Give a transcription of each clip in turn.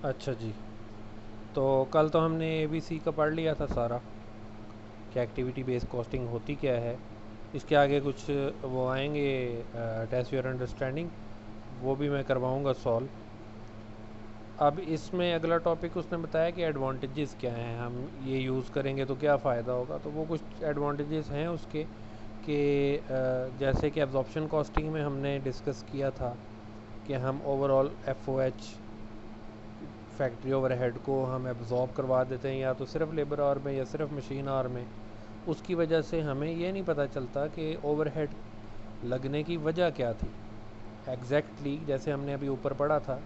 अच्छा जी। तो कल तो हमने एबीसी का पढ़ लिया था सारा, कि एक्टिविटी बेस्ड कॉस्टिंग होती क्या है। इसके आगे कुछ वो आएंगे, टेस्ट योर अंडरस्टैंडिंग, वो भी मैं करवाऊँगा सॉल्व। अब इसमें अगला टॉपिक उसने बताया कि एडवांटेजेस क्या हैं, हम ये यूज़ करेंगे तो क्या फ़ायदा होगा। तो वो कुछ एडवांटेजेस हैं उसके, कि जैसे कि एब्जॉर्प्शन कॉस्टिंग में हमने डिस्कस किया था कि हम ओवरऑल एफओएच फैक्ट्री ओवरहेड को हम एब्जॉर्ब करवा देते हैं, या तो सिर्फ लेबर आवर में या सिर्फ मशीन आवर में। उसकी वजह से हमें ये नहीं पता चलता कि ओवरहेड लगने की वजह क्या थी एग्जैक्टली। जैसे हमने अभी ऊपर पढ़ा था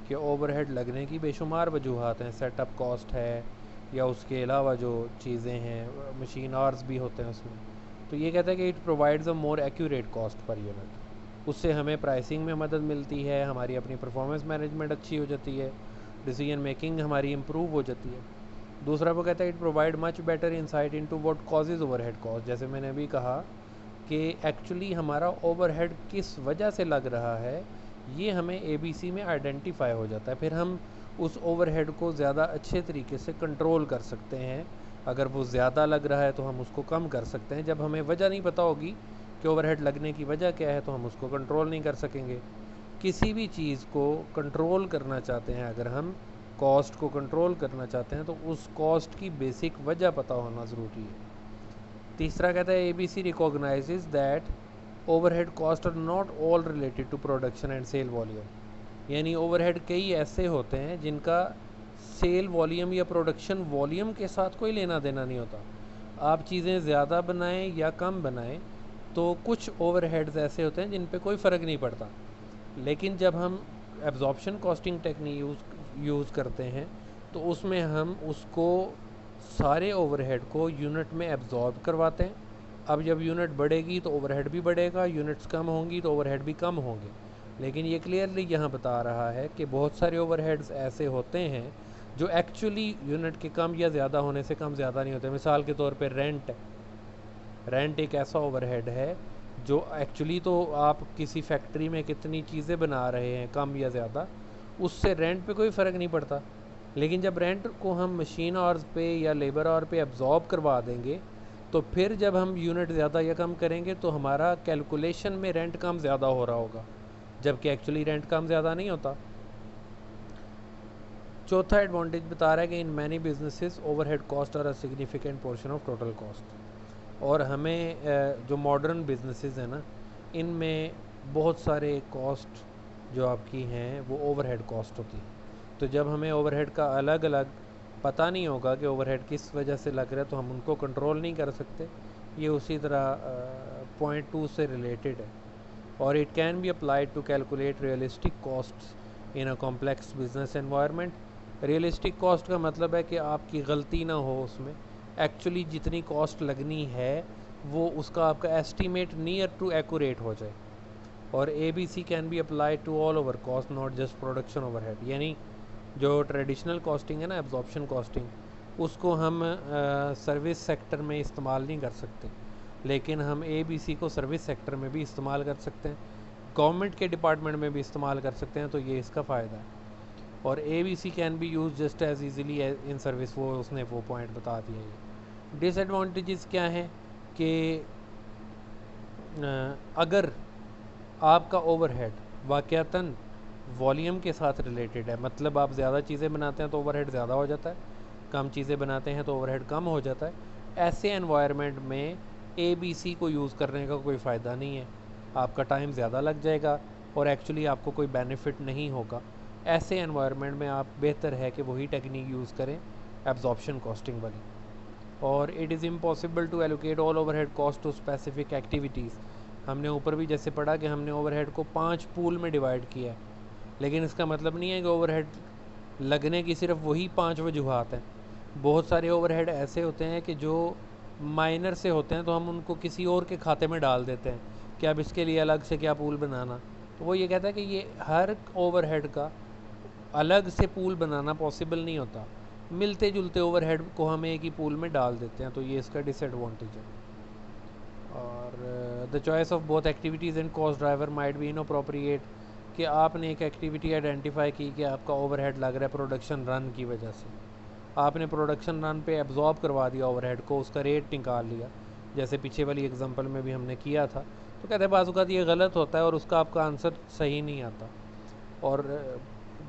कि ओवरहेड लगने की बेशुमार वजूहत हैं, सेटअप कॉस्ट है या उसके अलावा जो चीज़ें हैं, मशीन आवर्स भी होते हैं उसमें। तो ये कहता है कि it provides a more accurate cost per unit. उससे हमें प्राइसिंग में मदद मिलती है, हमारी अपनी परफॉर्मेंस मैनेजमेंट अच्छी हो जाती है, डिसीजन मेकिंग हमारी इम्प्रूव हो जाती है। दूसरा वो कहता है it provide much better insight into what causes overhead cost. जैसे मैंने अभी कहा कि एक्चुअली हमारा ओवरहेड किस वजह से लग रहा है, ये हमें एबीसी में आइडेंटिफाई हो जाता है। फिर हम उस ओवरहेड को ज़्यादा अच्छे तरीके से कंट्रोल कर सकते हैं। अगर वो ज़्यादा लग रहा है तो हम उसको कम कर सकते हैं। जब हमें वजह नहीं पता होगी कि ओवरहेड लगने की वजह क्या है, तो हम उसको कंट्रोल नहीं कर सकेंगे। किसी भी चीज़ को कंट्रोल करना चाहते हैं, अगर हम कॉस्ट को कंट्रोल करना चाहते हैं, तो उस कॉस्ट की बेसिक वजह पता होना ज़रूरी है। तीसरा कहता है ABC recognises that overhead cost are not all related to production and sale volume. यानी ओवरहेड कई ऐसे होते हैं जिनका सेल वॉल्यूम या प्रोडक्शन वॉल्यूम के साथ कोई लेना देना नहीं होता। आप चीज़ें ज़्यादा बनाएं या कम बनाएं, तो कुछ ओवरहेड्स ऐसे होते हैं जिन पे कोई फ़र्क नहीं पड़ता। लेकिन जब हम एब्जॉर्प्शन कॉस्टिंग टेक्निक यूज़ करते हैं, तो उसमें हम उसको सारे ओवरहेड को यूनिट में एब्जॉर्ब करवाते हैं। अब जब यूनिट बढ़ेगी तो ओवरहेड भी बढ़ेगा, यूनिट्स कम होंगी तो ओवरहेड भी कम होंगे। लेकिन ये क्लियरली यहाँ बता रहा है कि बहुत सारे ओवरहेड्स ऐसे होते हैं जो एक्चुअली यूनिट के कम या ज़्यादा होने से कम ज़्यादा नहीं होते। मिसाल के तौर पे रेंट है। रेंट एक ऐसा ओवरहेड है जो एक्चुअली तो आप किसी फैक्ट्री में कितनी चीज़ें बना रहे हैं कम या ज़्यादा, उससे रेंट पे कोई फ़र्क नहीं पड़ता। लेकिन जब रेंट को हम मशीन आवर्स पे या लेबर आवर पे एब्जॉर्ब करवा देंगे, तो फिर जब हम यूनिट ज़्यादा या कम करेंगे तो हमारा कैलकुलेशन में रेंट कम ज़्यादा हो रहा होगा, जबकि एक्चुअली रेंट कम ज़्यादा नहीं होता। चौथा एडवांटेज बता रहा है कि in many businesses overhead cost are a significant portion of total cost. और हमें जो मॉडर्न बिजनेसेस हैं ना, इनमें बहुत सारे कॉस्ट जो आपकी हैं वो ओवरहेड कॉस्ट होती है। तो जब हमें ओवरहेड का अलग अलग पता नहीं होगा कि ओवरहेड किस वजह से लग रहा है, तो हम उनको कंट्रोल नहीं कर सकते। ये उसी तरह पॉइंट 2 से रिलेटेड है। और it can be applied to calculate realistic cost in a complex business environment. Realistic cost का मतलब है कि आपकी गलती ना हो उसमें, एक्चुअली जितनी कॉस्ट लगनी है वो उसका आपका एस्टीमेट नियर टू एक्यूरेट हो जाए। और A B C can be applied to all over cost, not just production overhead. यानी जो ट्रेडिशनल कॉस्टिंग है ना, एब्जॉर्प्शन कॉस्टिंग, उसको हम सर्विस सेक्टर में इस्तेमाल नहीं कर सकते, लेकिन हम ए बी सी को सर्विस सेक्टर में भी इस्तेमाल कर सकते हैं, गवर्नमेंट के डिपार्टमेंट में भी इस्तेमाल कर सकते हैं। तो ये इसका फ़ायदा है। और A B C can be use just as easily in service, वो उसने वो पॉइंट बता दिया। ये डिसएडवांटेजेस क्या हैं कि अगर आपका ओवरहेड वाक़यातन वॉल्यूम के साथ रिलेटेड है, मतलब आप ज़्यादा चीज़ें बनाते हैं तो ओवरहेड ज़्यादा हो जाता है, कम चीज़ें बनाते हैं तो ओवरहेड कम हो जाता है। ऐसे एनवायरनमेंट में ए बी सी को यूज़ करने का कोई फ़ायदा नहीं है। आपका टाइम ज़्यादा लग जाएगा और एक्चुअली आपको कोई बेनिफिट नहीं होगा। ऐसे एनवायरनमेंट में आप बेहतर है कि वही टेक्निक यूज़ करें, एब्जॉर्प्शन कॉस्टिंग वाली। और it is impossible to allocate all overhead cost to specific activities. हमने ऊपर भी जैसे पढ़ा कि हमने ओवरहेड को 5 पूल में डिवाइड किया है, लेकिन इसका मतलब नहीं है कि ओवरहेड लगने की सिर्फ वही 5 वजूहत हैं। बहुत सारे ओवरहेड ऐसे होते हैं कि जो माइनर से होते हैं, तो हम उनको किसी और के खाते में डाल देते हैं कि अब इसके लिए अलग से क्या पूल बनाना। तो वो ये कहता है कि ये हर ओवरहेड का अलग से पूल बनाना पॉसिबल नहीं होता, मिलते जुलते ओवरहेड को हम एक ही पूल में डाल देते हैं। तो ये इसका डिसएडवांटेज है। और the choice of both activities and cost driver might be inappropriate, कि आपने एक एक्टिविटी आइडेंटिफाई की कि आपका ओवरहेड लग रहा है प्रोडक्शन रन की वजह से, आपने प्रोडक्शन रन पे एब्जॉर्ब करवा दिया ओवरहेड को, उसका रेट निकाल लिया, जैसे पीछे वाली एग्जांपल में भी हमने किया था। तो कहते हैं बाज़ औक़ात ये गलत होता है और उसका आपका आंसर सही नहीं आता। और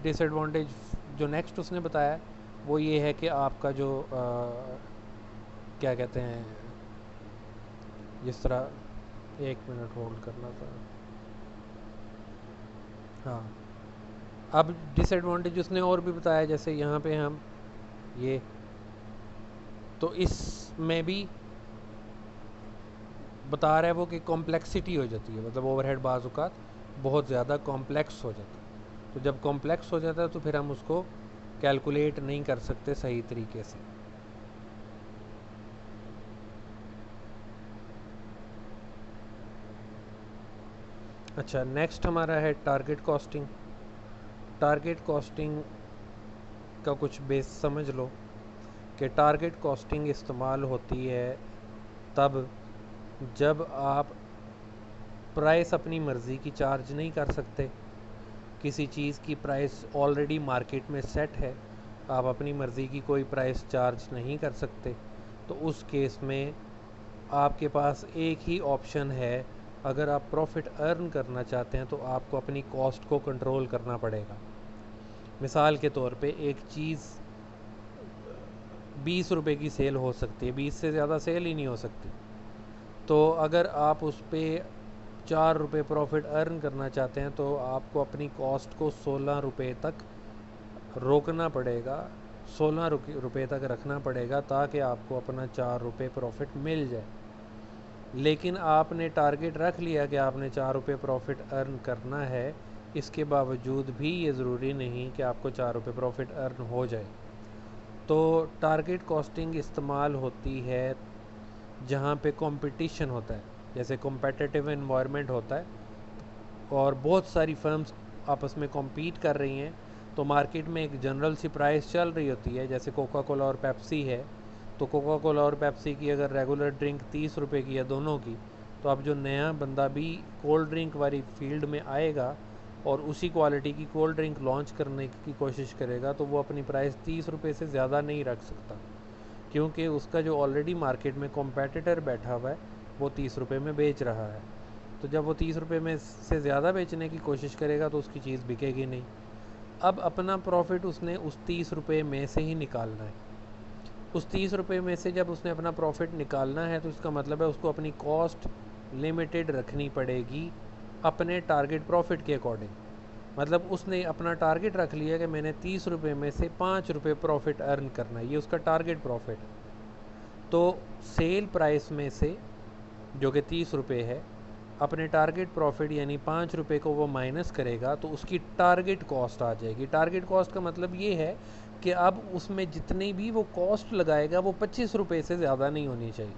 डिसएडवांटेज जो नेक्स्ट उसने बताया वो ये है कि आपका जो क्या कहते हैं, जिस तरह, एक मिनट होल्ड करना था, हाँ, अब डिसएडवांटेज उसने और भी बताया, जैसे यहाँ पे हम ये, तो इसमें भी बता रहा है वो कि कॉम्प्लेक्सिटी हो जाती है, मतलब ओवरहेड बाज़ औक़ात बहुत ज़्यादा कॉम्प्लेक्स हो जाता है। तो जब कॉम्प्लेक्स हो जाता है तो फिर हम उसको कैलकुलेट नहीं कर सकते सही तरीके से। अच्छा, नेक्स्ट हमारा है टारगेट कॉस्टिंग। टारगेट कॉस्टिंग का कुछ बेस समझ लो कि टारगेट कॉस्टिंग इस्तेमाल होती है तब जब आप प्राइस अपनी मर्ज़ी की चार्ज नहीं कर सकते, किसी चीज़ की प्राइस ऑलरेडी मार्केट में सेट है, आप अपनी मर्ज़ी की कोई प्राइस चार्ज नहीं कर सकते, तो उस केस में आपके पास एक ही ऑप्शन है। अगर आप प्रॉफिट अर्न करना चाहते हैं तो आपको अपनी कॉस्ट को कंट्रोल करना पड़ेगा। मिसाल के तौर पे एक चीज़ 20 रुपए की सेल हो सकती है, 20 से ज़्यादा सेल ही नहीं हो सकती। तो अगर आप उस पर 4 रुपये प्रॉफिट अर्न करना चाहते हैं तो आपको अपनी कॉस्ट को 16 रुपये तक रोकना पड़ेगा, 16 रुपये तक रखना पड़ेगा, ताकि आपको अपना 4 रुपये प्रॉफिट मिल जाए। लेकिन आपने टारगेट रख लिया कि आपने 4 रुपये प्रॉफिट अर्न करना है, इसके बावजूद भी ये ज़रूरी नहीं कि आपको 4 रुपये प्रॉफिट अर्न हो जाए। तो टारगेट कॉस्टिंग इस्तेमाल होती है जहाँ पे कंपटीशन होता है, जैसे कॉम्पिटिटिव एनवायरनमेंट होता है और बहुत सारी फर्म्स आपस में कॉम्पीट कर रही हैं, तो मार्केट में एक जनरल सी प्राइस चल रही होती है, जैसे कोका कोला और पेप्सी है। तो कोका कोला और पेप्सी की अगर रेगुलर ड्रिंक 30 रुपये की है दोनों की, तो अब जो नया बंदा भी कोल्ड ड्रिंक वाली फील्ड में आएगा और उसी क्वालिटी की कोल्ड ड्रिंक लॉन्च करने की कोशिश करेगा, तो वो अपनी प्राइस 30 रुपये से ज़्यादा नहीं रख सकता, क्योंकि उसका जो ऑलरेडी मार्केट में कॉम्पेटिटर बैठा हुआ है वो 30 रुपये में बेच रहा है। तो जब वो 30 रुपये में से ज़्यादा बेचने की कोशिश करेगा तो उसकी चीज़ बिकेगी नहीं। अब अपना प्रॉफिट उसने उस 30 रुपये में से ही निकालना है। उस 30 रुपये में से जब उसने अपना प्रॉफिट निकालना है तो इसका मतलब है उसको अपनी कॉस्ट लिमिटेड रखनी पड़ेगी अपने टारगेट प्रॉफिट के अकॉर्डिंग। मतलब उसने अपना टारगेट रख लिया कि मैंने 30 रुपये में से 5 रुपये प्रॉफिट अर्न करना है, ये उसका टारगेट प्रॉफिट। तो सेल प्राइस में से जो कि 30 रुपये है, अपने टारगेट प्रॉफिट यानी 5 रुपये को वो माइनस करेगा तो उसकी टारगेट कॉस्ट आ जाएगी। टारगेट कॉस्ट का मतलब ये है कि अब उसमें जितनी भी वो कॉस्ट लगाएगा वो 25 रुपये से ज़्यादा नहीं होनी चाहिए,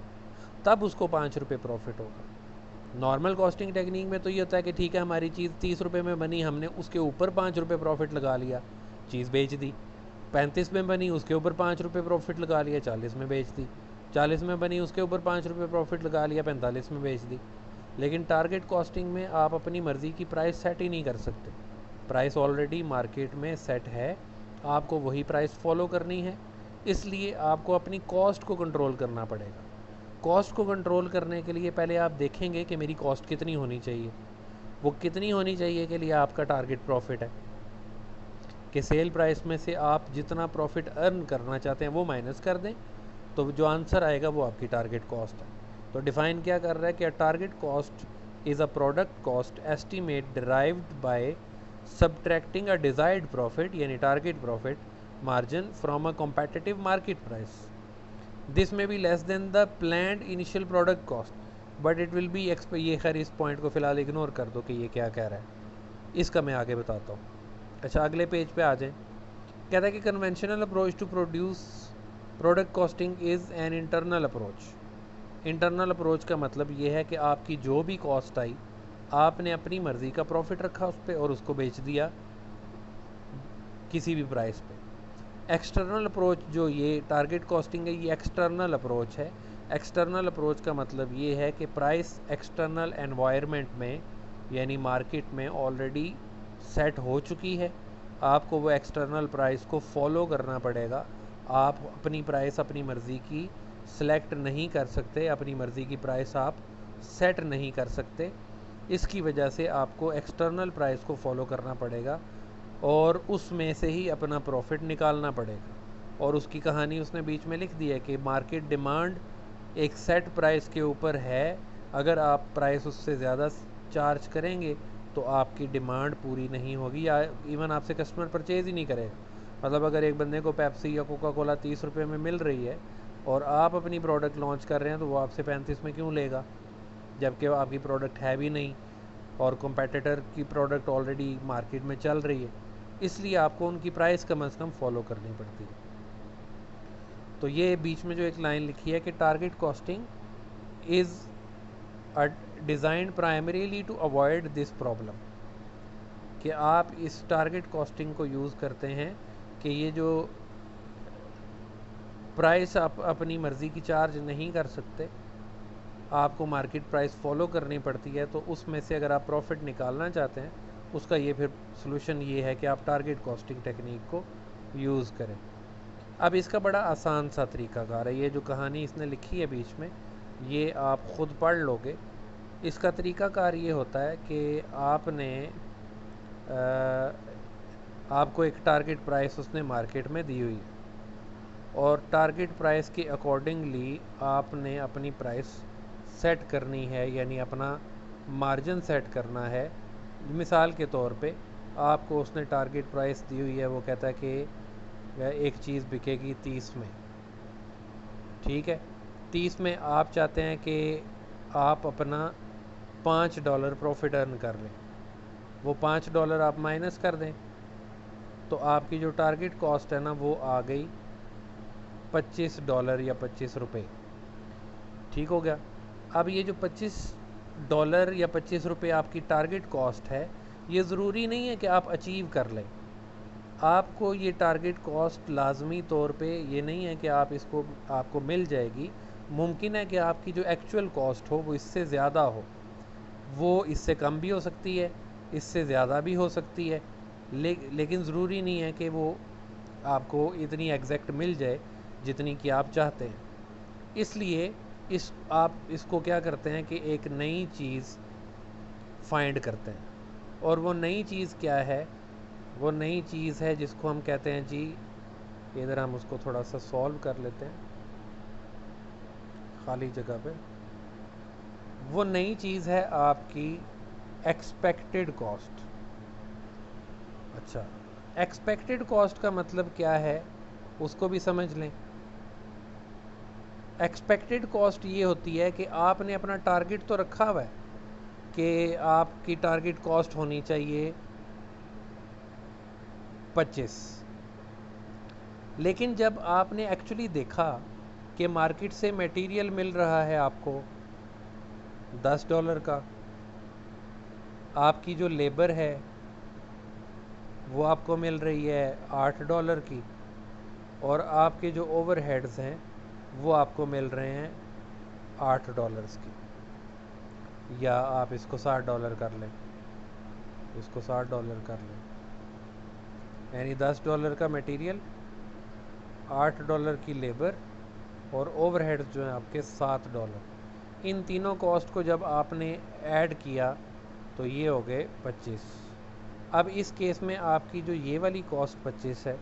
तब उसको 5 रुपये प्रॉफिट होगा। नॉर्मल कॉस्टिंग टेक्निक में तो ये होता है कि ठीक है हमारी चीज़ 30 रुपये में बनी, हमने उसके ऊपर 5 रुपये प्रॉफिट लगा लिया, चीज़ बेच दी। 35 में बनी, उसके ऊपर 5 रुपये प्रॉफिट लगा लिया, 40 में बेच दी। 40 में बनी, उसके ऊपर 5 रुपये प्रॉफिट लगा लिया, 45 में बेच दी। लेकिन टारगेट कॉस्टिंग में आप अपनी मर्ज़ी की प्राइस सेट ही नहीं कर सकते, प्राइस ऑलरेडी मार्केट में सेट है, आपको वही प्राइस फॉलो करनी है, इसलिए आपको अपनी कॉस्ट को कंट्रोल करना पड़ेगा। कॉस्ट को कंट्रोल करने के लिए पहले आप देखेंगे कि मेरी कॉस्ट कितनी होनी चाहिए, वो कितनी होनी चाहिए के लिए आपका टारगेट प्रॉफिट है कि सेल प्राइस में से आप जितना प्रॉफिट अर्न करना चाहते हैं वो माइनस कर दें, तो जो आंसर आएगा वो आपकी टारगेट कॉस्ट है। तो डिफ़ाइन क्या कर रहा है कि target cost is a product cost estimate derived by subtracting a desired profit यानी target profit margin from a competitive market price. This may be less than the planned initial product cost, but it will be ये खैर इस point को फ़िलहाल ignore कर दो कि ये क्या कह रहा है, इसका मैं आगे बताता हूँ। अच्छा, अगले पेज पे आ जाएं। कहता है कि conventional approach to produce product costing is an internal approach. Internal approach का मतलब ये है कि आपकी जो भी कॉस्ट आई, आपने अपनी मर्ज़ी का प्रॉफिट रखा उस पर और उसको बेच दिया किसी भी प्राइस पे। एक्सटर्नल अप्रोच जो ये टारगेट कॉस्टिंग है, ये एक्सटर्नल अप्रोच है। एक्सटर्नल अप्रोच का मतलब ये है कि प्राइस एक्सटर्नल एनवायरनमेंट में यानी मार्केट में ऑलरेडी सेट हो चुकी है, आपको वो एक्सटर्नल प्राइस को फॉलो करना पड़ेगा। आप अपनी प्राइस अपनी मर्ज़ी की सिलेक्ट नहीं कर सकते, अपनी मर्ज़ी की प्राइस आप सेट नहीं कर सकते। इसकी वजह से आपको एक्सटर्नल प्राइस को फॉलो करना पड़ेगा और उसमें से ही अपना प्रॉफिट निकालना पड़ेगा। और उसकी कहानी उसने बीच में लिख दी है कि मार्केट डिमांड एक सेट प्राइस के ऊपर है, अगर आप प्राइस उससे ज़्यादा चार्ज करेंगे तो आपकी डिमांड पूरी नहीं होगी या इवन आपसे कस्टमर परचेज़ ही नहीं करेगा। मतलब अगर एक बंदे को पेप्सी या कोका कोला 30 रुपये में मिल रही है और आप अपनी प्रोडक्ट लॉन्च कर रहे हैं तो वो आपसे 35 में क्यों लेगा, जबकि आपकी प्रोडक्ट है भी नहीं और कंपेटिटर की प्रोडक्ट ऑलरेडी मार्केट में चल रही है। इसलिए आपको उनकी प्राइस कम से कम फॉलो करनी पड़ती है। तो ये बीच में जो एक लाइन लिखी है कि target costing is designed primarily to avoid this problem, कि आप इस टारगेट कॉस्टिंग को यूज़ करते हैं कि ये जो प्राइस आप अपनी मर्ज़ी की चार्ज नहीं कर सकते, आपको मार्केट प्राइस फॉलो करनी पड़ती है, तो उसमें से अगर आप प्रॉफिट निकालना चाहते हैं उसका ये फिर सॉल्यूशन ये है कि आप टारगेट कॉस्टिंग टेक्निक को यूज़ करें। अब इसका बड़ा आसान सा तरीकाकार है, ये जो कहानी इसने लिखी है बीच में ये आप ख़ुद पढ़ लोगे। इसका तरीकाकार ये होता है कि आपको एक टारगेट प्राइस उसने मार्केट में दी हुई है और टारगेट प्राइस के अकॉर्डिंगली आपने अपनी प्राइस सेट करनी है, यानी अपना मार्जिन सेट करना है। मिसाल के तौर पे आपको उसने टारगेट प्राइस दी हुई है, वो कहता है कि वह एक चीज़ बिकेगी 30 में, ठीक है। 30 में आप चाहते हैं कि आप अपना $5 प्रॉफिट अर्न कर लें, वो $5 आप माइनस कर दें तो आपकी जो टारगेट कॉस्ट है ना वो आ गई $25 या 25 रुपये, ठीक हो गया। अब ये जो $25 या 25 रुपये आपकी टारगेट कॉस्ट है, ये ज़रूरी नहीं है कि आप अचीव कर लें। आपको ये टारगेट कॉस्ट लाजमी तौर पे ये नहीं है कि आपको मिल जाएगी। मुमकिन है कि आपकी जो एक्चुअल कॉस्ट हो वो इससे ज़्यादा हो, वो इससे कम भी हो सकती है, इससे ज़्यादा भी हो सकती है, लेकिन ज़रूरी नहीं है कि वो आपको इतनी एग्जैक्ट मिल जाए जितनी कि आप चाहते हैं। इसलिए आप इसको क्या करते हैं कि एक नई चीज़ फाइंड करते हैं, और वो नई चीज़ क्या है, वो नई चीज़ है जिसको हम कहते हैं जी, इधर हम उसको थोड़ा सा सॉल्व कर लेते हैं खाली जगह पे। वो नई चीज़ है आपकी एक्सपेक्टेड कॉस्ट। अच्छा, एक्सपेक्टेड कॉस्ट का मतलब क्या है उसको भी समझ लें। एक्सपेक्टेड कॉस्ट ये होती है कि आपने अपना टारगेट तो रखा हुआ है कि आपकी टारगेट कॉस्ट होनी चाहिए 25, लेकिन जब आपने एक्चुअली देखा कि मार्केट से मटेरियल मिल रहा है आपको $10 का, आपकी जो लेबर है वो आपको मिल रही है $8 की, और आपके जो ओवरहेड्स हैं वो आपको मिल रहे हैं $8 की, या आप इसको $60 कर लें, इसको $60 कर लें, यानी $10 का मटेरियल, $8 की लेबर और ओवरहेड्स जो हैं आपके $7। इन तीनों कॉस्ट को जब आपने ऐड किया तो ये हो गए 25। अब इस केस में आपकी जो ये वाली कॉस्ट 25 है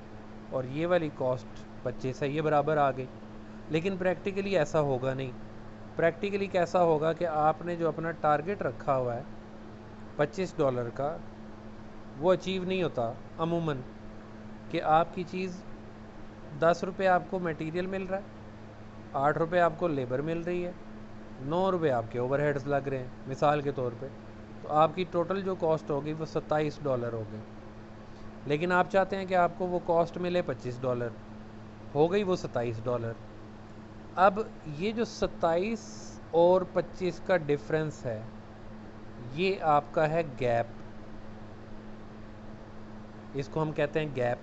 और ये वाली कॉस्ट 25 है, ये बराबर आ गई। लेकिन प्रैक्टिकली ऐसा होगा नहीं। प्रैक्टिकली कैसा होगा कि आपने जो अपना टारगेट रखा हुआ है $25 का, वो अचीव नहीं होता अमूमन, कि आपकी चीज़ 10 रुपये आपको मटेरियल मिल रहा है, 8 रुपये आपको लेबर मिल रही है, 9 रुपये आपके ओवरहेड्स लग रहे हैं मिसाल के तौर पे, तो आपकी टोटल जो कॉस्ट होगी वो $27 हो गई। लेकिन आप चाहते हैं कि आपको वो कॉस्ट मिले $25, हो गई वो $27। अब ये जो 27 और 25 का डिफरेंस है, ये आपका है गैप। इसको हम कहते हैं गैप।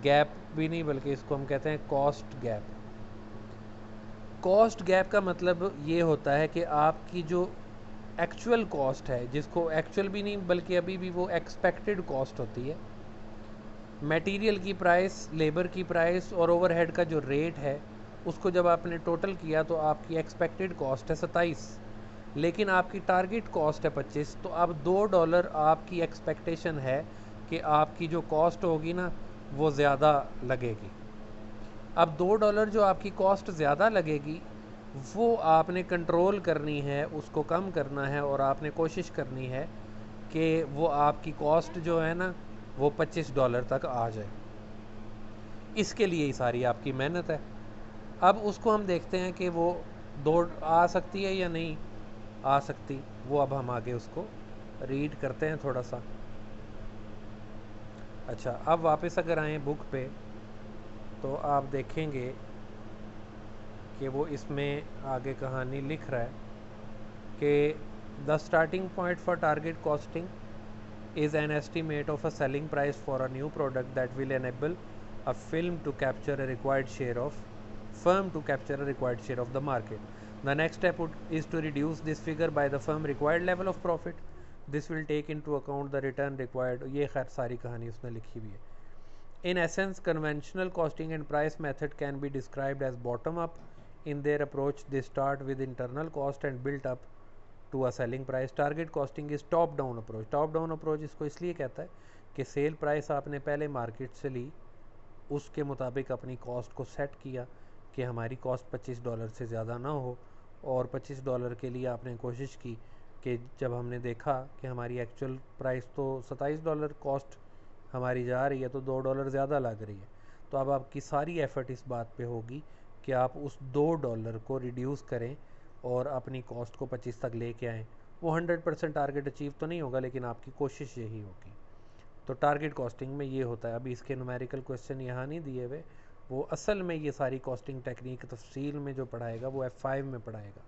गैप भी नहीं बल्कि इसको हम कहते हैं कॉस्ट गैप। कॉस्ट गैप का मतलब ये होता है कि आपकी जो एक्चुअल कॉस्ट है, जिसको एक्चुअल भी नहीं बल्कि अभी भी वो एक्सपेक्टेड कॉस्ट होती है। मटेरियल की प्राइस, लेबर की प्राइस और ओवरहेड का जो रेट है उसको जब आपने टोटल किया तो आपकी एक्सपेक्टेड कॉस्ट है 27, लेकिन आपकी टारगेट कॉस्ट है 25। तो अब $2 आपकी एक्सपेक्टेशन है कि आपकी जो कॉस्ट होगी ना वो ज़्यादा लगेगी। अब $2 जो आपकी कॉस्ट ज़्यादा लगेगी वो आपने कंट्रोल करनी है, उसको कम करना है और आपने कोशिश करनी है कि वो आपकी कॉस्ट जो है ना वो $25 तक आ जाए। इसके लिए ही सारी आपकी मेहनत है। अब उसको हम देखते हैं कि वो दौड़ आ सकती है या नहीं आ सकती, वो अब हम आगे उसको रीड करते हैं थोड़ा सा। अच्छा, अब वापस अगर आए बुक पे तो आप देखेंगे कि वो इसमें आगे कहानी लिख रहा है कि the starting point for target costing is an estimate of a selling price for a new product that will enable a film to capture a required share of firm to capture a required share of the market. The next step is to reduce this figure by the firm required level of profit. This will take into account the return required. ये खैर सारी कहानी उसने लिखी हुई है। In essence, conventional costing and price method can be described as bottom up in their approach. They start with internal cost and built up to a selling price. Target costing is top down approach. Top down approach इसको इसलिए कहता है कि sale price आपने पहले market से ली, उसके मुताबिक अपनी कॉस्ट को सेट किया कि हमारी कॉस्ट $25 से ज़्यादा ना हो, और $25 के लिए आपने कोशिश की कि जब हमने देखा कि हमारी एक्चुअल प्राइस तो $27 कॉस्ट हमारी जा रही है तो $2 ज़्यादा लग रही है, तो अब आपकी सारी एफर्ट इस बात पे होगी कि आप उस $2 को रिड्यूस करें और अपनी कॉस्ट को 25 तक लेके आएँ। वो 100% टारगेट अचीव तो नहीं होगा, लेकिन आपकी कोशिश यही होगी। तो टारगेट कॉस्टिंग में ये होता है। अभी इसके न्यूमेरिकल क्वेश्चन यहाँ नहीं दिए हुए, वो असल में ये सारी कॉस्टिंग टेक्निक तफसील में जो पढ़ाएगा वो F5 में पढ़ाएगा।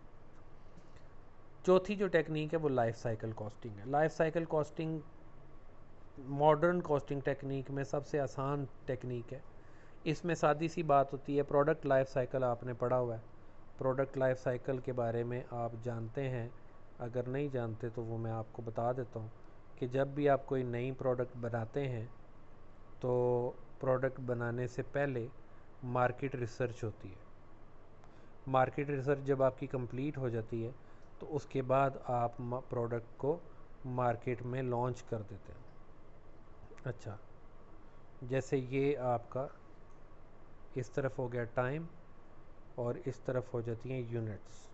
चौथी जो टेक्निक है वो लाइफ साइकिल कॉस्टिंग है। Life cycle costing modern costing technique में सबसे आसान टेक्निक है। इसमें सादी सी बात होती है, प्रोडक्ट लाइफ साइकिल आपने पढ़ा हुआ है, प्रोडक्ट लाइफ साइकिल के बारे में आप जानते हैं। अगर नहीं जानते तो वो मैं आपको बता देता हूँ कि जब भी आप कोई नई प्रोडक्ट बनाते हैं तो प्रोडक्ट बनाने से पहले मार्केट रिसर्च होती है। मार्केट रिसर्च जब आपकी कंप्लीट हो जाती है तो उसके बाद आप प्रोडक्ट को मार्केट में लॉन्च कर देते हैं। अच्छा, जैसे ये आपका इस तरफ हो गया टाइम और इस तरफ हो जाती हैं यूनिट्स।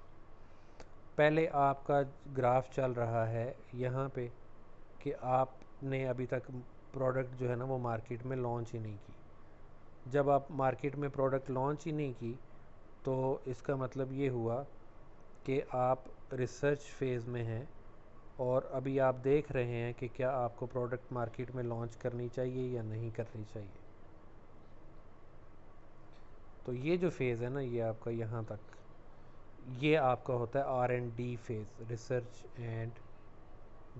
पहले आपका ग्राफ चल रहा है यहाँ पे कि आपने अभी तक प्रोडक्ट जो है ना वो मार्केट में लॉन्च ही नहीं की। जब आप मार्केट में प्रोडक्ट लॉन्च ही नहीं की तो इसका मतलब ये हुआ कि आप रिसर्च फेज़ में हैं और अभी आप देख रहे हैं कि क्या आपको प्रोडक्ट मार्केट में लॉन्च करनी चाहिए या नहीं करनी चाहिए। तो ये जो फेज़ है ना ये आपका यहाँ तक, ये आपका होता है R&D phase, research and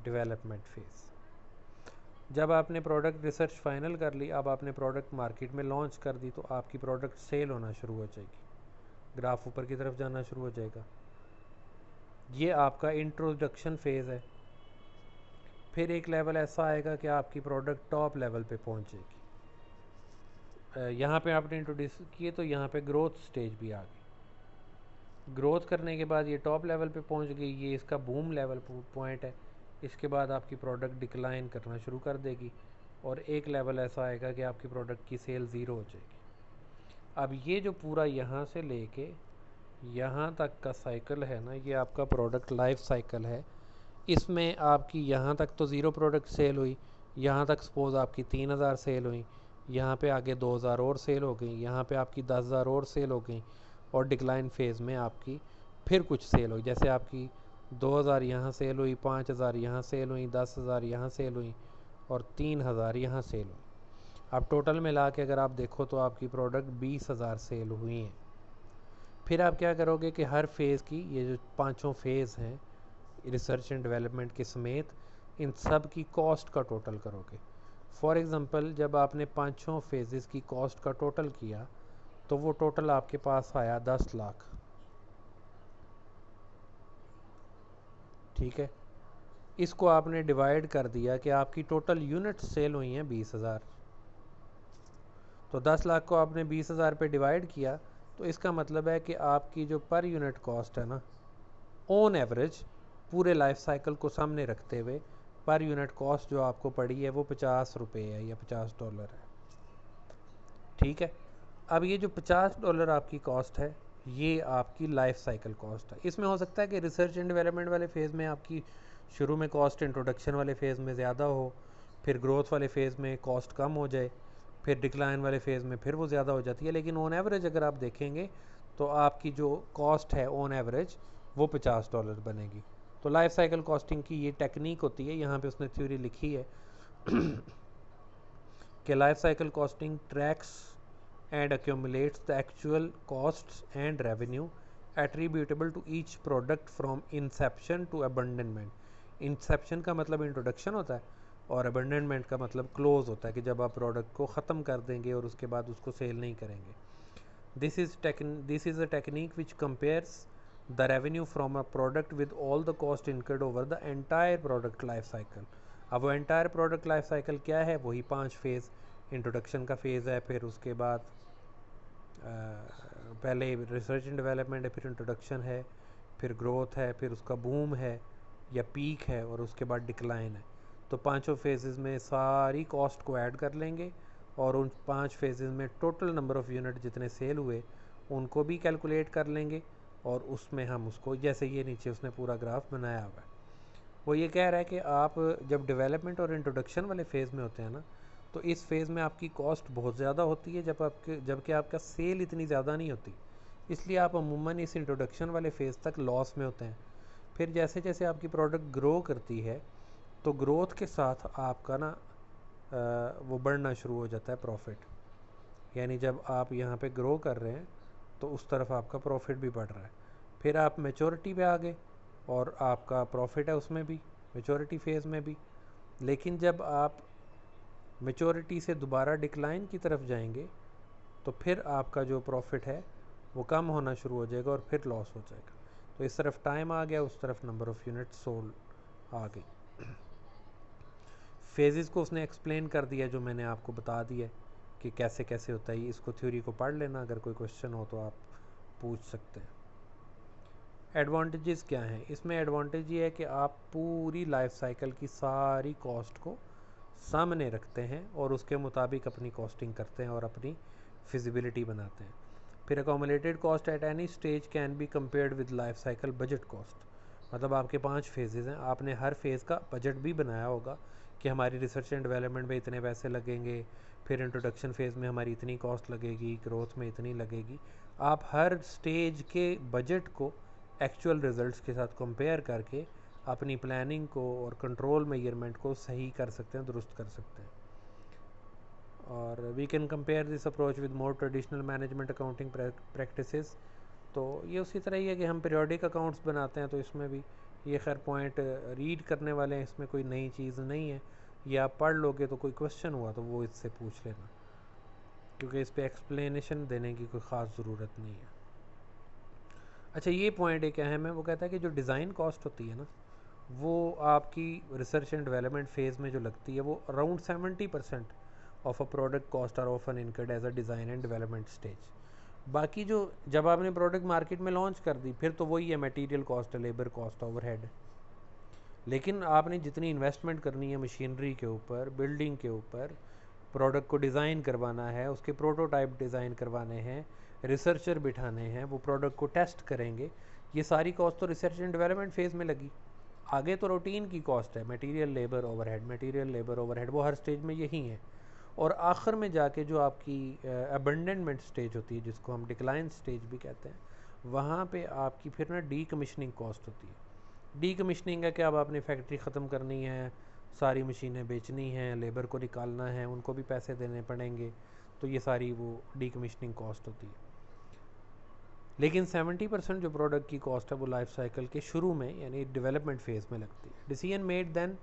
development phase. जब आपने प्रोडक्ट रिसर्च फाइनल कर ली, अब आपने प्रोडक्ट मार्केट में लॉन्च कर दी, तो आपकी प्रोडक्ट सेल होना शुरू हो जाएगी, ग्राफ ऊपर की तरफ जाना शुरू हो जाएगा। ये आपका इंट्रोडक्शन फेज़ है। फिर एक लेवल ऐसा आएगा कि आपकी प्रोडक्ट टॉप लेवल पे पहुंचेगी। यहाँ पे आपने इंट्रोड्यूस किए तो यहाँ पे ग्रोथ स्टेज भी आ गई। ग्रोथ करने के बाद ये टॉप लेवल पे पहुंच गई, ये इसका बूम लेवल पॉइंट है। इसके बाद आपकी प्रोडक्ट डिक्लाइन करना शुरू कर देगी और एक लेवल ऐसा आएगा कि आपकी प्रोडक्ट की सेल ज़ीरो हो जाएगी। अब ये जो पूरा यहाँ से लेके यहाँ तक का साइकिल है ना, ये आपका प्रोडक्ट लाइफ साइकिल है। इसमें आपकी यहाँ तक तो ज़ीरो प्रोडक्ट सेल हुई, यहाँ तक सपोज़ आपकी 3000 सेल हुई, यहाँ पे आगे 2000 और सेल हो गई, यहाँ पे आपकी 10,000 और सेल हो गई, और डिक्लाइन फेज़ में आपकी फिर कुछ सेल हुई। जैसे आपकी 2000 यहाँ सेल हुई, 5000 यहाँ सेल हुई, 10,000 यहाँ सेल हुई और 3000 यहाँ सेल हुई। अब टोटल मिला के अगर आप देखो तो आपकी प्रोडक्ट 20,000 सेल हुई हैं। फिर आप क्या करोगे कि हर फेज़ की, ये जो पाँचों फेज़ हैं रिसर्च एंड डेवलपमेंट के समेत, इन सब की कॉस्ट का टोटल करोगे। फॉर एग्ज़ाम्पल जब आपने पाँचों फेजेस की कॉस्ट का टोटल किया तो वो टोटल आपके पास आया 10 लाख। ठीक है, इसको आपने डिवाइड कर दिया कि आपकी टोटल यूनिट सेल हुई हैं 20,000, तो 10 लाख को आपने 20,000 पे डिवाइड किया, तो इसका मतलब है कि आपकी जो पर यूनिट कॉस्ट है ना, ऑन एवरेज पूरे लाइफ साइकिल को सामने रखते हुए पर यूनिट कॉस्ट जो आपको पड़ी है वो 50 रुपये है या $50 है। ठीक है, अब ये जो $50 आपकी कॉस्ट है, ये आपकी लाइफ साइकिल कॉस्ट है। इसमें हो सकता है कि रिसर्च एंड डेवलपमेंट वाले फेज़ में आपकी शुरू में कॉस्ट इंट्रोडक्शन वाले फेज़ में ज़्यादा हो, फिर ग्रोथ वाले फेज़ में कॉस्ट कम हो जाए, फिर डिक्लाइन वाले फेज़ में फिर वो ज़्यादा हो जाती है, लेकिन ऑन एवरेज अगर आप देखेंगे तो आपकी जो कॉस्ट है ऑन एवरेज वो $50 बनेगी। तो लाइफ साइकिल कॉस्टिंग की ये टेक्निक होती है, यहाँ पे उसने थ्योरी लिखी है कि life cycle costing tracks and accumulates the actual costs and revenue attributable to each product from inception to abandonment. inception का मतलब इंट्रोडक्शन होता है और abandonment का मतलब क्लोज होता है कि जब आप प्रोडक्ट को ख़त्म कर देंगे और उसके बाद उसको सेल नहीं करेंगे। this is a technique which compares the revenue from a product with all the cost incurred over the entire product life cycle। अब वो entire product life cycle क्या है, वही 5 फेज़, इंट्रोडक्शन का फेज़ है, फिर उसके बाद पहले रिसर्च एंड डेवलपमेंट है, फिर इंट्रोडक्शन है, फिर ग्रोथ है, फिर उसका बूम है या पीक है और उसके बाद डिक्लाइन है। तो पांचों फेजेस में सारी कॉस्ट को ऐड कर लेंगे और उन 5 फेजेस में टोटल नंबर ऑफ़ यूनिट जितने सेल हुए उनको भी कैलकुलेट कर लेंगे और उसमें हम उसको, जैसे ये नीचे उसने पूरा ग्राफ बनाया हुआ है, वो ये कह रहा है कि आप जब डेवलपमेंट और इंट्रोडक्शन वाले फेज़ में होते हैं ना, तो इस फेज़ में आपकी कॉस्ट बहुत ज़्यादा होती है जबकि आपका सेल इतनी ज़्यादा नहीं होती, इसलिए आप अमूमन इस इंट्रोडक्शन वाले फ़ेज़ तक लॉस में होते हैं। फिर जैसे जैसे आपकी प्रोडक्ट ग्रो करती है तो ग्रोथ के साथ आपका ना वो बढ़ना शुरू हो जाता है प्रॉफिट, यानी जब आप यहाँ पे ग्रो कर रहे हैं तो उस तरफ आपका प्रॉफिट भी बढ़ रहा है। फिर आप मेचोरिटी पे आ गए और आपका प्रॉफिट है उसमें भी, मेचोरिटी फेज़ में भी, लेकिन जब आप मेचोरिटी से दोबारा डिक्लाइन की तरफ जाएंगे तो फिर आपका जो प्रॉफिट है वो कम होना शुरू हो जाएगा और फिर लॉस हो जाएगा। तो इस तरफ टाइम आ गया, उस तरफ नंबर ऑफ़ यूनिट सोल्ड आ गई। फेजेस को उसने एक्सप्लेन कर दिया जो मैंने आपको बता दिया कि कैसे कैसे होता है। इसको थ्योरी को पढ़ लेना, अगर कोई क्वेश्चन हो तो आप पूछ सकते हैं। एडवांटेजेस क्या हैं इसमें? एडवांटेज ये है कि आप पूरी लाइफ साइकिल की सारी कॉस्ट को सामने रखते हैं और उसके मुताबिक अपनी कॉस्टिंग करते हैं और अपनी फिजिबिलिटी बनाते हैं। फिर accumulated cost at any stage can be compared with life cycle budget cost, मतलब आपके 5 फेजेज़ हैं, आपने हर फेज़ का बजट भी बनाया होगा कि हमारी रिसर्च एंड डेवलपमेंट में इतने पैसे लगेंगे, फिर इंट्रोडक्शन फेज़ में हमारी इतनी कॉस्ट लगेगी, ग्रोथ में इतनी लगेगी। आप हर स्टेज के बजट को एक्चुअल रिजल्ट्स के साथ कंपेयर करके अपनी प्लानिंग को और कंट्रोल मेजरमेंट को सही कर सकते हैं, दुरुस्त कर सकते हैं। और we can compare this approach with more traditional management accounting practices. तो ये उसी तरह ही है कि हम पीरियोडिक अकाउंट्स बनाते हैं, तो इसमें भी ये खैर पॉइंट रीड करने वाले हैं, इसमें कोई नई चीज़ नहीं है। ये आप पढ़ लोगे तो कोई क्वेश्चन हुआ तो वो इससे पूछ लेना, क्योंकि इस पर एक्सप्लेनेशन देने की कोई ख़ास ज़रूरत नहीं है। अच्छा, ये पॉइंट एक अहम है, वो कहता है कि जो डिज़ाइन कॉस्ट होती है ना, वो आपकी रिसर्च एंड डेवलपमेंट फेज़ में जो लगती है वो around 70% of a product cost are often incurred as a design and development stage. बाकी जो जब आपने प्रोडक्ट मार्केट में लॉन्च कर दी फिर तो वही है, मटेरियल कॉस्ट है, लेबर कॉस्ट, ओवरहेड। लेकिन आपने जितनी इन्वेस्टमेंट करनी है मशीनरी के ऊपर, बिल्डिंग के ऊपर, प्रोडक्ट को डिज़ाइन करवाना है, उसके प्रोटोटाइप डिज़ाइन करवाने हैं, रिसर्चर बिठाने हैं, वो प्रोडक्ट को टेस्ट करेंगे, ये सारी कॉस्ट तो रिसर्च एंड डेवलपमेंट फेज़ में लगी। आगे तो रूटीन की कॉस्ट है, material labour overhead, material labour overhead, वो हर स्टेज में यही है। और आखिर में जाके जो आपकी अबंडनमेंट स्टेज होती है, जिसको हम डिक्लाइन स्टेज भी कहते हैं, वहाँ पे आपकी फिर ना डी कमीशनिंग कॉस्ट होती है। डी कमीशनिंग है कि अब आपने फैक्ट्री ख़त्म करनी है, सारी मशीनें बेचनी हैं, लेबर को निकालना है, उनको भी पैसे देने पड़ेंगे, तो ये सारी वो डी कमीशनिंग कॉस्ट होती है। लेकिन 70% जो प्रोडक्ट की कॉस्ट है वो लाइफ साइकिल के शुरू में यानी डेवलपमेंट फेज़ में लगती है। Decision made then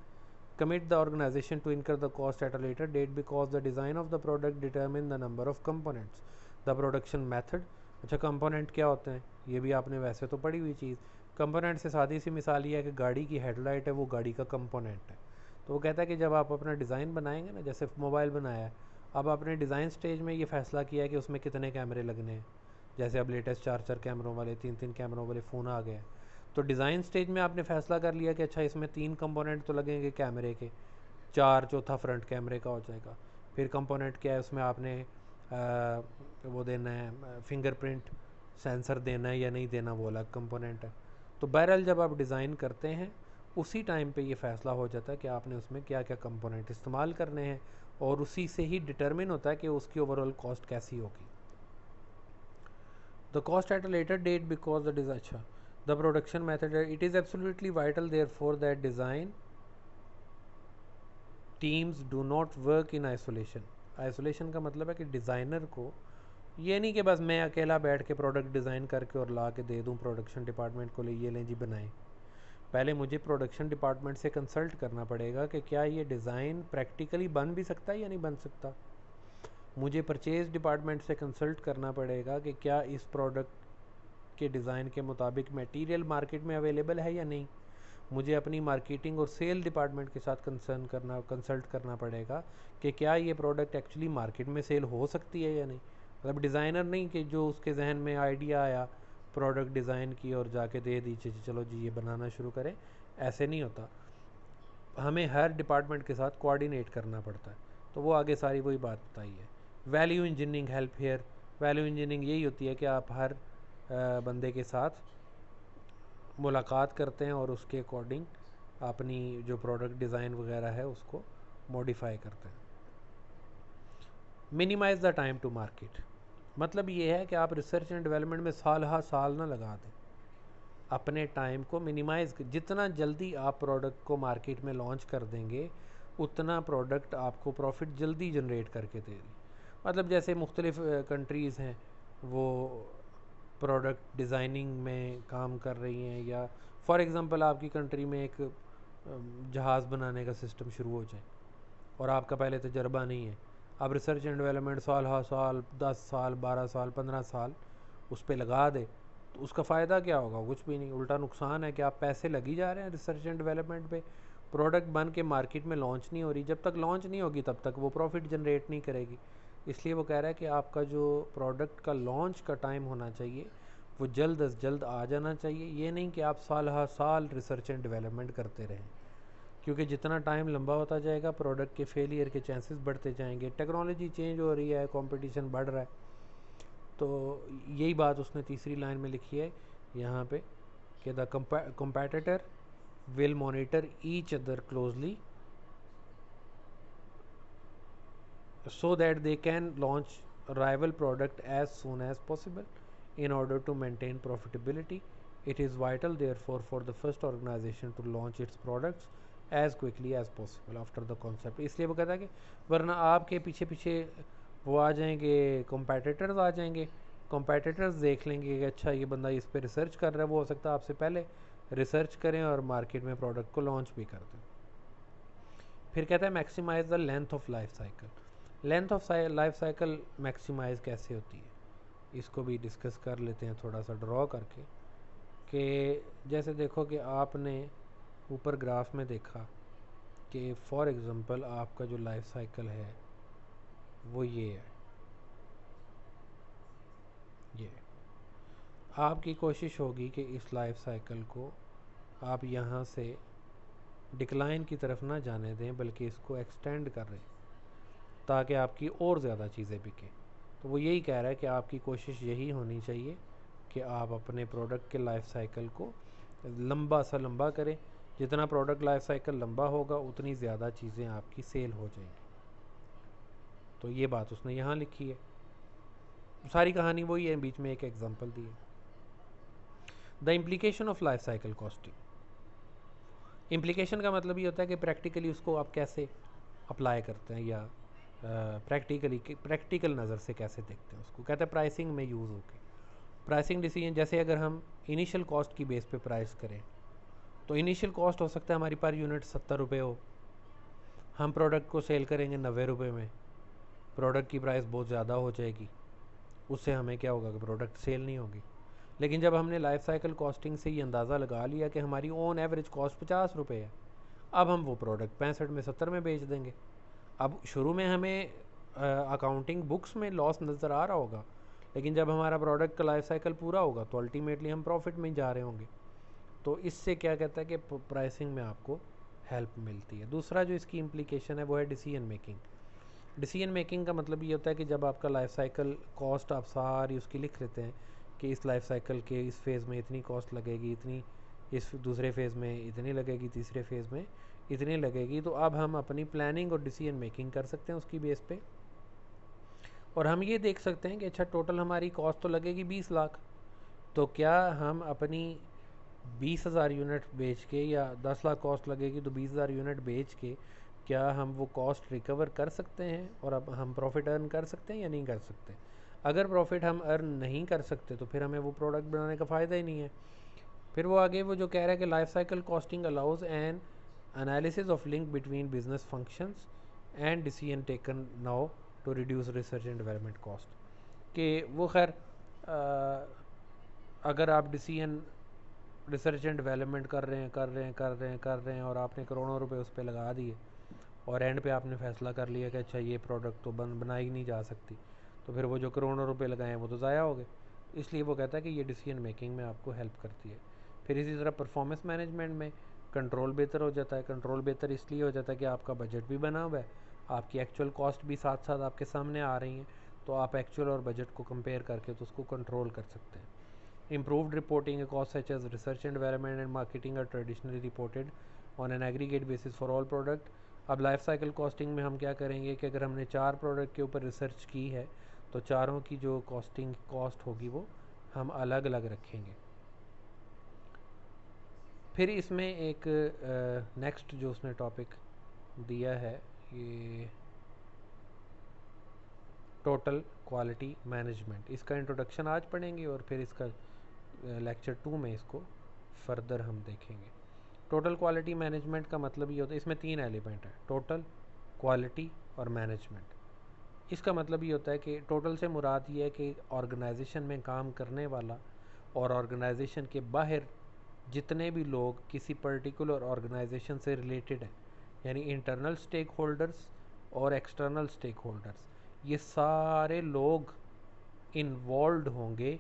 commit the organization to incur the cost at a later date because the design of the product determine the number of components, the production method। अच्छा, component क्या होते हैं ये भी आपने वैसे तो पढ़ी हुई चीज़, कंपोनेंट से सादी सी मिसाल ये है कि गाड़ी की हेडलाइट है वो गाड़ी का कंपोनेंट है। तो वो कहता है कि जब आप अपना डिज़ाइन बनाएंगे ना, जैसे मोबाइल बनाया है, अब आपने डिज़ाइन स्टेज में ये फैसला किया है कि उसमें कितने कैमरे लगने हैं। जैसे अब लेटेस्ट 4 कैमरों वाले 3 कैमरों वाले फ़ोन आ गए हैं, तो डिज़ाइन स्टेज में आपने फैसला कर लिया कि अच्छा इसमें 3 कंपोनेंट तो लगेंगे कैमरे के, 4 चौथा फ्रंट कैमरे का हो जाएगा। फिर कंपोनेंट क्या है, उसमें आपने वो देना है फिंगरप्रिंट सेंसर देना है या नहीं देना, वो अलग कंपोनेंट है। तो बहरहाल जब आप डिज़ाइन करते हैं उसी टाइम पे ये फ़ैसला हो जाता है कि आपने उसमें क्या क्या कंपोनेंट इस्तेमाल करने हैं, और उसी से ही डिटरमिन होता है कि उसकी ओवरऑल कॉस्ट कैसी होगी। The cost at a later date because the design, अच्छा the production method, it is absolutely vital therefore that design teams do not work in isolation. Isolation का मतलब है कि डिज़ाइनर को ये नहीं कि बस मैं अकेला बैठ के प्रोडक्ट डिज़ाइन करके और ला के दे दूँ प्रोडक्शन डिपार्टमेंट को, ले ये लें जी बनाएं। पहले मुझे प्रोडक्शन डिपार्टमेंट से कंसल्ट करना पड़ेगा कि क्या ये डिज़ाइन प्रैक्टिकली बन भी सकता है या नहीं बन सकता। मुझे परचेज़ डिपार्टमेंट से कंसल्ट करना पड़ेगा कि क्या इस प्रोडक्ट के डिज़ाइन के मुताबिक मटेरियल मार्केट में अवेलेबल है या नहीं। मुझे अपनी मार्केटिंग और सेल डिपार्टमेंट के साथ कंसल्ट करना पड़ेगा कि क्या ये प्रोडक्ट एक्चुअली मार्केट में सेल हो सकती है या नहीं। मतलब डिज़ाइनर नहीं कि जो उसके जहन में आइडिया आया प्रोडक्ट डिज़ाइन की और जाके दे दीजिए चलो जी ये बनाना शुरू करें, ऐसे नहीं होता। हमें हर डिपार्टमेंट के साथ कोऑर्डिनेट करना पड़ता है। तो वो आगे सारी वही बात बताई है। Value engineering help here, value engineering यही होती है कि आप हर बंदे के साथ मुलाकात करते हैं और उसके अकॉर्डिंग अपनी जो प्रोडक्ट डिज़ाइन वगैरह है उसको मॉडिफाई करते हैं। Minimize the time to market, मतलब ये है कि आप रिसर्च एंड डेवलपमेंट में साल हा साल ना लगा दें, अपने टाइम को मिनिमाइज़, जितना जल्दी आप प्रोडक्ट को मार्केट में लॉन्च कर देंगे उतना प्रोडक्ट आपको प्रॉफिट जल्दी जनरेट करके देगी। मतलब जैसे मुख्तलिफ़ कंट्रीज़ हैं वो प्रोडक्ट डिज़ाइनिंग में काम कर रही हैं, या फॉर एग्ज़ाम्पल आपकी कंट्री में एक जहाज़ बनाने का सिस्टम शुरू हो जाए और आपका पहले तजर्बा नहीं है, आप रिसर्च एंड डेवलपमेंट साल हा साल 10 साल 12 साल 15 साल उस पर लगा दे, तो उसका फ़ायदा क्या होगा? कुछ भी नहीं, उल्टा नुकसान है कि आप पैसे लगी जा रहे हैं रिसर्च एंड डेवलपमेंट पे, प्रोडक्ट बन के मार्केट में लॉन्च नहीं हो रही। जब तक लॉन्च नहीं होगी तब तक वो प्रॉफिट जनरेट नहीं करेगी। इसलिए वो कह रहा है कि आपका जो प्रोडक्ट का लॉन्च का टाइम होना चाहिए वो जल्द अज जल्द आ जाना चाहिए। ये नहीं कि आप साल हा साल रिसर्च एंड डेवलपमेंट करते रहें, क्योंकि जितना टाइम लंबा होता जाएगा प्रोडक्ट के फेलियर के चांसेस बढ़ते जाएंगे। टेक्नोलॉजी चेंज हो रही है, कंपटीशन बढ़ रहा है। तो यही बात उसने तीसरी लाइन में लिखी है यहाँ पे कि the competitor will monitor each other closely so that they can launch a rival product as soon as possible in order to maintain profitability. It is vital therefore for the first organization to launch its products as quickly as possible after the concept। इसलिए वो कहता है कि वरना आपके पीछे पीछे वो आ जाएंगे, competitors आ जाएंगे, competitors देख लेंगे कि अच्छा ये बंदा इस पे रिसर्च कर रहा है, वो हो सकता है आपसे पहले रिसर्च करें और मार्केट में प्रोडक्ट को लॉन्च भी कर दें। फिर कहता है maximize the length of life cycle. Length of life cycle maximize कैसे होती है इसको भी डिस्कस कर लेते हैं थोड़ा सा ड्रॉ करके। कि जैसे देखो कि आपने ऊपर ग्राफ में देखा कि फॉर एग्ज़ाम्पल आपका जो लाइफ साइकिल है वो ये है, ये आपकी कोशिश होगी कि इस लाइफ साइकिल को आप यहाँ से डिक्लाइन की तरफ ना जाने दें बल्कि इसको एक्सटेंड कर रहे ताकि आपकी और ज़्यादा चीज़ें बिकें। तो वो यही कह रहा है कि आपकी कोशिश यही होनी चाहिए कि आप अपने प्रोडक्ट के लाइफ साइकिल को लंबा सा लंबा करें। जितना प्रोडक्ट लाइफ साइकिल लंबा होगा उतनी ज़्यादा चीज़ें आपकी सेल हो जाएंगी। तो ये बात उसने यहाँ लिखी है। सारी कहानी वही है, बीच में एक एग्जांपल दी है। The implication of life cycle costing. Implication का मतलब ये होता है कि प्रैक्टिकली उसको आप कैसे अप्लाई करते हैं या प्रैक्टिकल नज़र से कैसे देखते हैं उसको। कहते हैं प्राइसिंग में यूज़ होके प्राइसिंग डिसीजन, जैसे अगर हम इनिशियल कॉस्ट की बेस पे प्राइस करें तो इनिशियल कॉस्ट हो सकता है हमारी पर यूनिट 70 रुपये हो, हम प्रोडक्ट को सेल करेंगे 90 रुपये में, प्रोडक्ट की प्राइस बहुत ज़्यादा हो जाएगी, उससे हमें क्या होगा कि प्रोडक्ट सेल नहीं होगी। लेकिन जब हमने लाइफ साइकिल कॉस्टिंग से ये अंदाज़ा लगा लिया कि हमारी ऑन एवरेज कॉस्ट 50 रुपये है, अब हम वो प्रोडक्ट 65 में 70 में बेच देंगे। अब शुरू में हमें अकाउंटिंग बुक्स में लॉस नज़र आ रहा होगा, लेकिन जब हमारा प्रोडक्ट का लाइफ साइकिल पूरा होगा तो अल्टीमेटली हम प्रॉफिट में जा रहे होंगे। तो इससे क्या कहता है कि प्राइसिंग में आपको हेल्प मिलती है। दूसरा जो इसकी इम्प्लीकेशन है वो है डिसीजन मेकिंग। डिसीजन मेकिंग का मतलब ये होता है कि जब आपका लाइफ साइकिल कॉस्ट आप सारी उसकी लिख लेते हैं कि इस लाइफ साइकिल के इस फेज़ में इतनी कॉस्ट लगेगी, इतनी इस दूसरे फेज़ में इतनी लगेगी, तीसरे फेज़ में इतनी लगेगी, तो अब हम अपनी प्लानिंग और डिसीजन मेकिंग कर सकते हैं उसकी बेस पे। और हम ये देख सकते हैं कि अच्छा टोटल हमारी कॉस्ट तो लगेगी 20 लाख, तो क्या हम अपनी 20,000 यूनिट बेच के, या 10 लाख कॉस्ट लगेगी तो 20,000 यूनिट बेच के क्या हम वो कॉस्ट रिकवर कर सकते हैं और अब हम प्रॉफिट अर्न कर सकते हैं या नहीं कर सकते। अगर प्रॉफिट हम अर्न नहीं कर सकते तो फिर हमें वो प्रोडक्ट बनाने का फ़ायदा ही नहीं है। फिर वो आगे वो जो कह रहा है कि life cycle costing allows an analysis of link between business functions and decision taken now to reduce research and development cost. कि वो खैर अगर आप डिसीजन रिसर्च एंड डेवलपमेंट कर रहे हैं और आपने करोड़ों रुपए उस पर लगा दिए और एंड पे आपने फैसला कर लिया कि अच्छा ये प्रोडक्ट तो बनाई नहीं जा सकती, तो फिर वो जो करोड़ों रुपए लगाए हैं वो तो ज़ाया हो गए। इसलिए वो कहता है कि ये डिसीजन मेकिंग में आपको हेल्प करती है। फिर इसी तरह परफॉर्मेंस मैनेजमेंट में कंट्रोल बेहतर हो जाता है। कंट्रोल बेहतर इसलिए हो जाता है कि आपका बजट भी बना हुआ है, आपकी एक्चुअल कॉस्ट भी साथ साथ आपके सामने आ रही हैं, तो आप एक्चुअल और बजट को कंपेयर करके तो उसको कंट्रोल कर सकते हैं। Improved reporting costs such as research and development and marketing are traditionally reported on an aggregate basis for all product। अब लाइफ साइकिल कॉस्टिंग में हम क्या करेंगे कि अगर हमने 4 प्रोडक्ट के ऊपर रिसर्च की है तो चारों की जो कॉस्ट होगी वो हम अलग अलग रखेंगे। फिर इसमें एक नेक्स्ट जो उसने टॉपिक दिया है ये टोटल क्वालिटी मैनेजमेंट। इसका इंट्रोडक्शन आज पढ़ेंगे और फिर इसका लेक्चर 2 में इसको फर्दर हम देखेंगे। टोटल क्वालिटी मैनेजमेंट का मतलब ये होता है, इसमें 3 एलिमेंट है, टोटल, क्वालिटी और मैनेजमेंट। इसका मतलब ये होता है कि टोटल से मुराद ये है कि ऑर्गेनाइजेशन में काम करने वाला और ऑर्गेनाइजेशन के बाहर जितने भी लोग किसी पर्टिकुलर ऑर्गेनाइजेशन से रिलेटेड हैं, यानी इंटरनल स्टेक होल्डर्स और एक्सटर्नल स्टेक होल्डर्स, ये सारे लोग इन्वॉल्व होंगे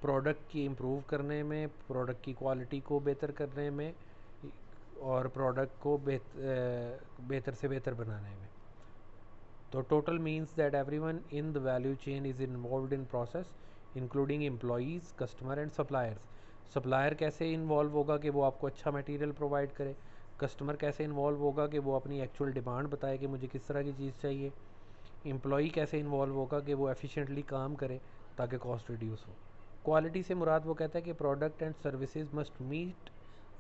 प्रोडक्ट की इम्प्रूव करने में, प्रोडक्ट की क्वालिटी को बेहतर करने में और प्रोडक्ट को बेहतर से बेहतर बनाने में। तो total means that everyone in the value chain is involved in process including employees, customer and suppliers. Supplier कैसे इन्वॉल्व होगा कि वो आपको अच्छा मटेरियल प्रोवाइड करे, कस्टमर कैसे इन्वॉल्व होगा कि वो अपनी एक्चुअल डिमांड बताए कि मुझे किस तरह की चीज़ चाहिए, एम्प्लॉई कैसे इन्वॉल्व होगा कि वो एफिशिएंटली काम करे ताकि कॉस्ट रिड्यूस हो। क्वालिटी से मुराद वो कहता है कि product and services must meet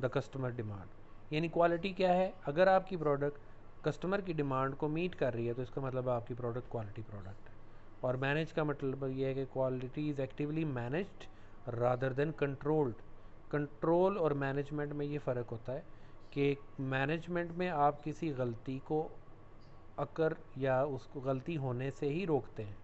the customer demand. यानी क्वालिटी क्या है, अगर आपकी प्रोडक्ट कस्टमर की डिमांड को मीट कर रही है तो इसका मतलब आपकी प्रोडक्ट क्वालिटी प्रोडक्ट है। और मैनेज का मतलब ये है कि quality is actively managed rather than controlled. Control और मैनेजमेंट में ये फ़र्क होता है कि मैनेजमेंट में आप किसी गलती को अकर या उसको गलती होने से ही रोकते हैं,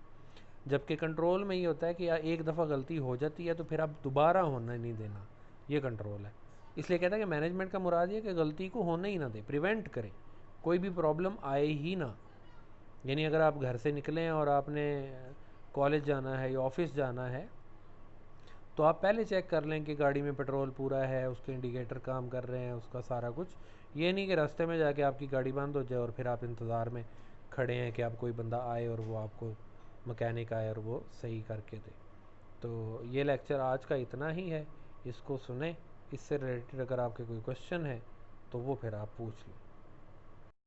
जबकि कंट्रोल में ये होता है कि एक दफ़ा गलती हो जाती है तो फिर आप दोबारा होने नहीं देना, ये कंट्रोल है। इसलिए कहता है कि मैनेजमेंट का मुराद ये कि गलती को होने ही ना दे, प्रिवेंट करें, कोई भी प्रॉब्लम आए ही ना। यानी अगर आप घर से निकलें और आपने कॉलेज जाना है या ऑफिस जाना है तो आप पहले चेक कर लें कि गाड़ी में पेट्रोल पूरा है, उसके इंडिकेटर काम कर रहे हैं, उसका सारा कुछ। ये नहीं कि रास्ते में जाके आपकी गाड़ी बंद हो जाए और फिर आप इंतज़ार में खड़े हैं कि अब कोई बंदा आए और वो आपको मैकेनिक आए और वो सही करके दे। तो ये लेक्चर आज का इतना ही है, इसको सुने। इससे रिलेटेड अगर आपके कोई क्वेश्चन है तो वो फिर आप पूछ लें।